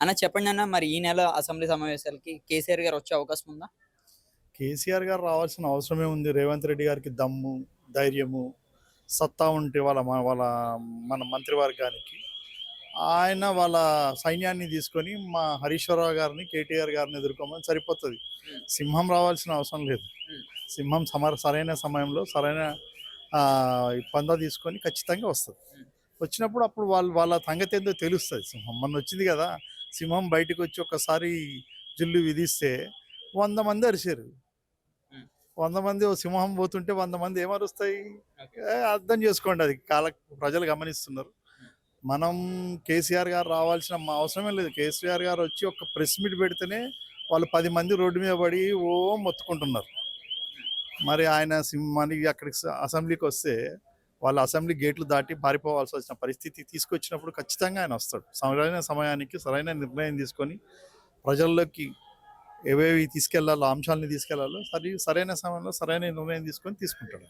అన్న చెప్పండి అన్న మరి ఈ నెల అసెంబ్లీ సమావేశాలకి కేసీఆర్ గారు వచ్చే అవకాశం ఉందా? కేసీఆర్ గారు రావాల్సిన అవసరమే ఉంది. రేవంత్ రెడ్డి గారికి దమ్ము, ధైర్యము, సత్తా ఉంటే మన మంత్రివర్గానికి వాళ్ళ సైన్యాన్ని తీసుకొని మా హరీశ్వరరావు గారిని, కేటీఆర్ గారిని ఎదుర్కోమని సరిపోతది. హ్మ్. సింహం రావాల్సిన అవసరం లేదు. హ్మ్. సింహం సరైన సమయంలో సరైన పందా తీసుకొని ఖచ్చితంగా వస్తది. హ్మ్. వచ్చినప్పుడు అప్పుడు వాళ్ళ సంగతేందో తెలుస్తది. సింహం మొన్నొచ్చింది గదా! సింహం బయటికొచ్చి ఒక్కసారి జుల్లు విదిస్తే 100 మంది అరిసారు. హ్మ్. 100 మంది ఓ సింహం పోతుంటే 100 మంది ఏమరుస్తాయి? ఓకే. అర్థం చేసుకోండి అది ప్రజలు గమనిస్తున్నారు. హ్మ్. మనం కేసీఆర్ గారు రావాల్సిన అవసరమే లేదు. కేసీఆర్ గారు వచ్చి ఒక ప్రెస్ మీట్ పెడితేనే వాళ్ళు 10 మంది రోడ్డు మీద పడి మొత్తుకుంటున్నారు. హ్మ్. మరి ఆయన మళ్ళీ అక్కడికి అసెంబ్లీకొస్తే వాళ్ళు అసెంబ్లీ గేట్లు దాటి పారిపోవాల్సొచ్చిన పరిస్థితి తీసుకొచ్చినప్పుడు ఖచ్చితంగా ఆయన వస్తాడు. సరైన సమయానికి సరైన నిర్ణయం తీసుకొని ప్రజల్లోకి ఏవేవి తీసుకెళ్లాలో, అంశాలను తీసుకెళ్లాలో సరైన సమయంలో సరైన నిర్ణయం తీసుకొని తీసుకుంటాడు.